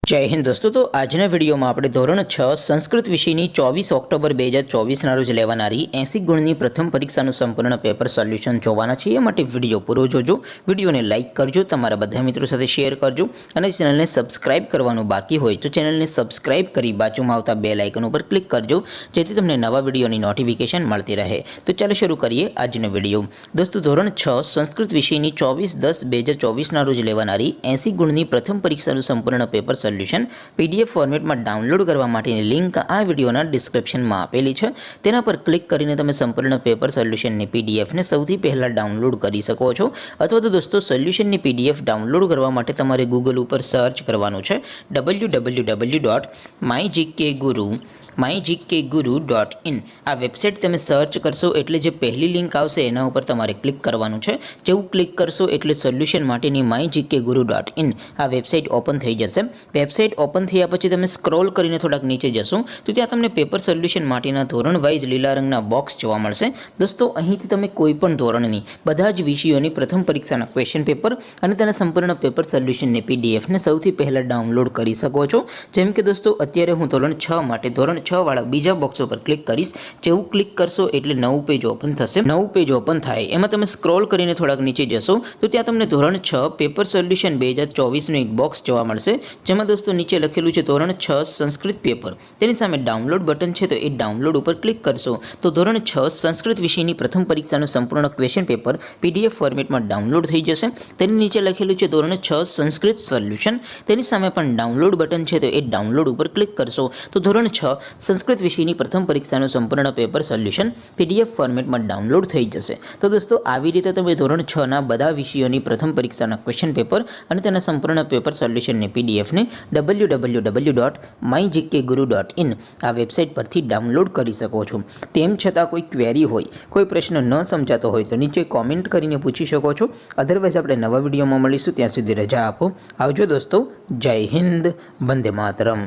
जय हिंद दोस्तों। तो आजना वीडियो में આપણે ધોરણ 6 સંસ્કૃત વિષયની 24 ઓક્ટોબર 2024 ના રોજ લેવાનારી 80 ગુણની પ્રથમ પરીક્ષાનું સંપૂર્ણ પેપર સોલ્યુશન જોવાના છે। એ માટે વિડીયો પૂરો જોજો, વિડીયોને લાઇક કરજો, તમારા બધા મિત્રો સાથે શેર કરજો અને ચેનલને સબસ્ક્રાઇબ કરવાનું બાકી હોય તો ચેનલને સબસ્ક્રાઇબ કરી બાજુમાં આવતા બેલ આઇકન ઉપર ક્લિક કરજો જેથી તમને નવા વિડીયોની નોટિફિકેશન મળતી રહે। તો ચાલો શરૂ કરીએ આજનો વિડીયો। દોસ્તો ધોરણ 6 સંસ્કૃત વિષયની 24/10/2024 ના રોજ લેવાનારી 80 ગુણની પ્રથમ પરીક્ષાનું સંપૂર્ણ પેપર સોલ્યુશન PDF ફોર્મેટમાં ડાઉનલોડ કરવા માટેની લિંક આ વિડીયોના ડિસ્ક્રિપ્શનમાં આપેલી છે। તેના પર ક્લિક કરીને તમે સંપૂર્ણ પેપર સોલ્યુશનની PDF ને સૌથી પહેલા ડાઉનલોડ કરી શકો છો। અથવા તો દોસ્તો સોલ્યુશનની PDF ડાઉનલોડ કરવા માટે તમારે ગૂગલ ઉપર સર્ચ કરવાનું છે www.mygkguru.in। આ વેબસાઇટ તમે સર્ચ કરશો એટલે જે પહેલી લિંક આવશે એના ઉપર તમારે ક્લિક કરવાનું છે। જેવું ક્લિક કરશો એટલે સોલ્યુશન માટેની mygkguru.in આ વેબસાઇટ ઓપન થઈ જશે। વેબસાઇટ ઓપન થયા પછી તમે સ્ક્રોલ કરીને થોડાક નીચે જશો તો ત્યાં તમને પેપર સોલ્યુશન માટેના ધોરણ વાઇઝ લીલા રંગના બોક્સ જોવા મળશે। દોસ્તો અહીંથી તમે કોઈ પણ ધોરણની બધા જ વિષયોની પ્રથમ પરીક્ષાના ક્વેશ્ચન પેપર અને તેના સંપૂર્ણ પેપર સોલ્યુશનની PDF ને સૌથી પહેલા ડાઉનલોડ કરી શકો છો। જેમ કે દોસ્તો અત્યારે હું ધોરણ 6 માટે ધોરણ 6 વાળા બીજા બોક્સ ઉપર ક્લિક કરીશ। જેવું ક્લિક કરશો એટલે નવું પેજ ઓપન થશે। નવું પેજ ઓપન થાય એમાં તમે સ્ક્રોલ કરીને થોડાક નીચે જશો તો ત્યાં તમને ધોરણ 6 પેપર સોલ્યુશન 2024 નું એક બોક્સ જોવા મળશે। જેમાં दोस्तों नीचे लखेलू है धोरण 6 संस्कृत पेपर तेनी सामे डाउनलॉड बटन है तो ये डाउनलॉड पर क्लिक करशो तो धोरण 6 संस्कृत विषय प्रथम परीक्षा संपूर्ण क्वेश्चन पेपर PDF फॉर्मेट में डाउनलॉड थी जैसे। नीचे लखेलू है धोरण 6 संस्कृत सोल्यूशन तेनी सामे पण डाउनलॉड बटन है तो ये डाउनलॉड पर क्लिक करशो तो धोरण 6 संस्कृत विषय प्रथम परीक्षा संपूर्ण पेपर सोल्यूशन PDF फॉर्मेट में डाउनलॉड थी जैसे। तो दोस्तों આવી રીતે તમે ધોરણ 6 ના બધા વિષયોની પ્રથમ પરીક્ષાના ક્વેશ્ચન પેપર અને તેના સંપૂર્ણ પેપર સોલ્યુશનની PDF ને www.mygkguru.in આ વેબસાઇટ પરથી ડાઉનલોડ કરી શકો છો। તેમ છતાં કોઈ ક્વેરી હોય, કોઈ પ્રશ્ન ન સમજાતો હોય તો નીચે કોમેન્ટ કરીને પૂછી શકો છો। અધરવાઇઝ આપણે નવા વિડીયોમાં મળીશું, ત્યાં સુધી રજા આપો। આવજો દોસ્તો, જય હિન્દ, વંદે માતરમ।